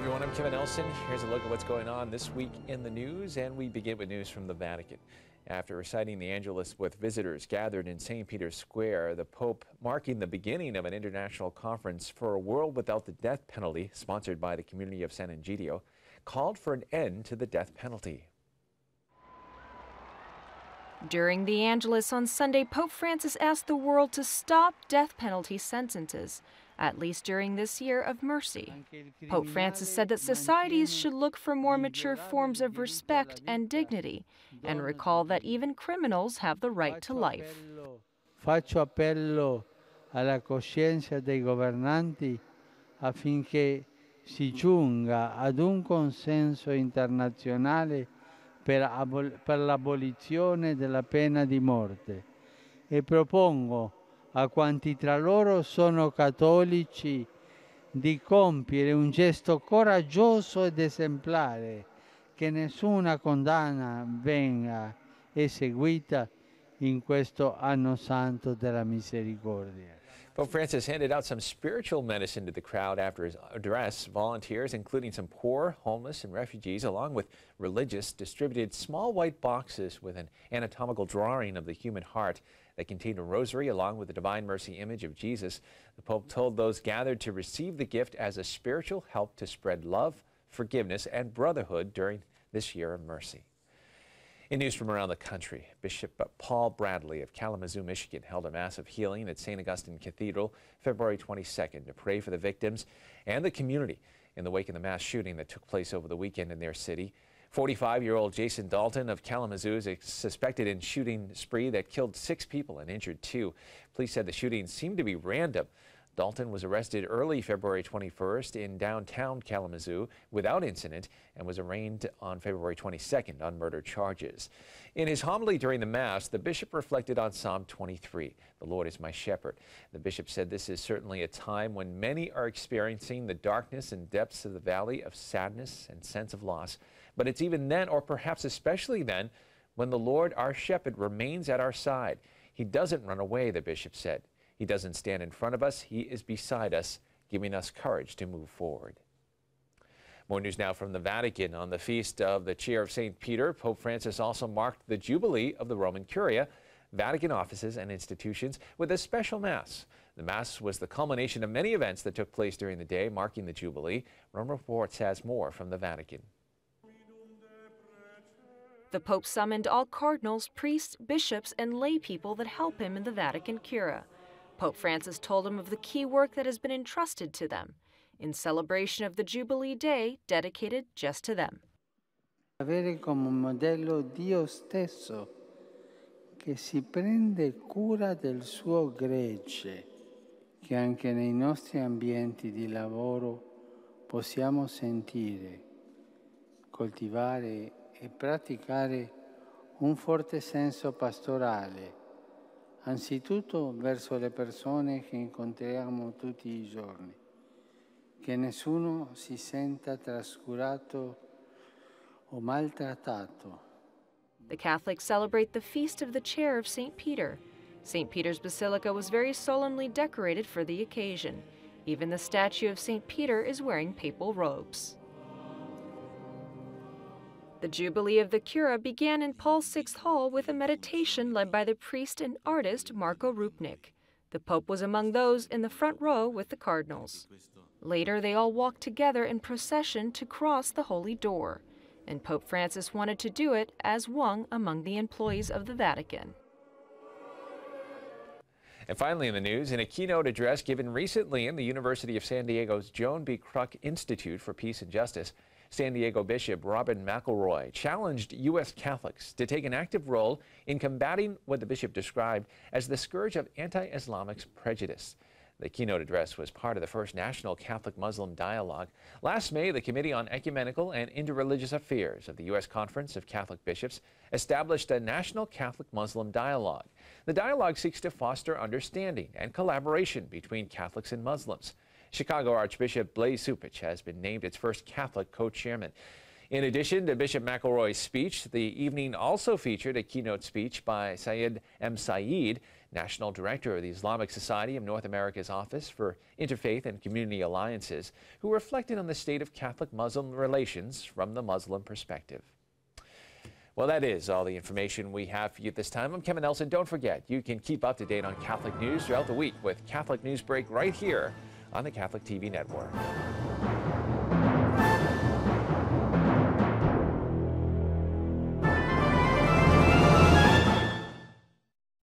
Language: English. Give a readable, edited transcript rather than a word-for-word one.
everyone, I'm Kevin Nelson. Here's a look at what's going on this week in the news, and we begin with news from the Vatican. After reciting the Angelus with visitors gathered in St. Peter's Square, the Pope, marking the beginning of an international conference for a world without the death penalty, sponsored by the community of San Egidio, called for an end to the death penalty. During the Angelus on Sunday, Pope Francis asked the world to stop death penalty sentences, at least during this year of mercy. Pope Francis said that societies should look for more mature forms of respect and dignity, and recall that even criminals have the right to life. Faccio appello alla coscienza dei governanti affinché si giunga ad un consenso internazionale per l'abolizione della pena di morte e propongo a quanti tra loro sono cattolici di compiere un gesto coraggioso ed esemplare, che nessuna condanna venga eseguita in questo anno santo della misericordia. Pope Francis handed out some spiritual medicine to the crowd after his address. Volunteers, including some poor, homeless, and refugees, along with religious, distributed small white boxes with an anatomical drawing of the human heart that contained a rosary along with the Divine Mercy image of Jesus. The Pope told those gathered to receive the gift as a spiritual help to spread love, forgiveness, and brotherhood during this year of mercy. In news from around the country, Bishop Paul Bradley of Kalamazoo, Michigan, held a mass of healing at St. Augustine Cathedral February 22nd to pray for the victims and the community in the wake of the mass shooting that took place over the weekend in their city. 45-year-old Jason Dalton of Kalamazoo is suspected in shooting spree that killed 6 people and injured 2. Police said the shooting seemed to be random. Dalton was arrested early February 21st in downtown Kalamazoo without incident and was arraigned on February 22nd on murder charges. In his homily during the Mass, the bishop reflected on Psalm 23, "The Lord is my shepherd." The bishop said this is certainly a time when many are experiencing the darkness and depths of the valley of sadness and sense of loss. But it's even then, or perhaps especially then, when the Lord, our shepherd, remains at our side. He doesn't run away, the bishop said. He doesn't stand in front of us. He is beside us, giving us courage to move forward. More news now from the Vatican. On the feast of the Chair of St. Peter, Pope Francis also marked the jubilee of the Roman Curia, Vatican offices and institutions, with a special Mass. The Mass was the culmination of many events that took place during the day marking the jubilee. Rome Reports has more from the Vatican. The Pope summoned all cardinals, priests, bishops, and lay people that help him in the Vatican Curia. Pope Francis told them of the key work that has been entrusted to them, in celebration of the Jubilee Day dedicated just to them. Avere come modello Dio stesso, che si prende cura del suo gregge, che anche nei nostri ambienti di lavoro possiamo sentire, coltivare e praticare un forte senso pastorale, anzitutto verso le persone che incontriamo tutti i giorni, che nessuno si senta trascurato o maltrattato. The Catholics celebrate the feast of the Chair of St. Peter. St. Peter's Basilica was very solemnly decorated for the occasion. Even the statue of St. Peter is wearing papal robes. The Jubilee of the Curia began in Paul VI Hall with a meditation led by the priest and artist Marco Rupnik. The Pope was among those in the front row with the cardinals. Later, they all walked together in procession to cross the Holy Door, and Pope Francis wanted to do it as one among the employees of the Vatican. And finally in the news, in a keynote address given recently in the University of San Diego's Joan B. Kruk Institute for Peace and Justice, San Diego Bishop Robin McElroy challenged U.S. Catholics to take an active role in combating what the bishop described as the scourge of anti-Islamic prejudice. The keynote address was part of the first National Catholic-Muslim Dialogue. Last May, the Committee on Ecumenical and Interreligious Affairs of the U.S. Conference of Catholic Bishops established a National Catholic-Muslim Dialogue. The dialogue seeks to foster understanding and collaboration between Catholics and Muslims. Chicago Archbishop Blaise Cupich has been named its first Catholic co-chairman. In addition to Bishop McElroy's speech, the evening also featured a keynote speech by Syed M. Saeed, National Director of the Islamic Society of North America's Office for Interfaith and Community Alliances, who reflected on the state of Catholic-Muslim relations from the Muslim perspective. Well, that is all the information we have for you this time. I'm Kevin Nelson. Don't forget, you can keep up to date on Catholic news throughout the week with Catholic Newsbreak right here on the Catholic TV Network.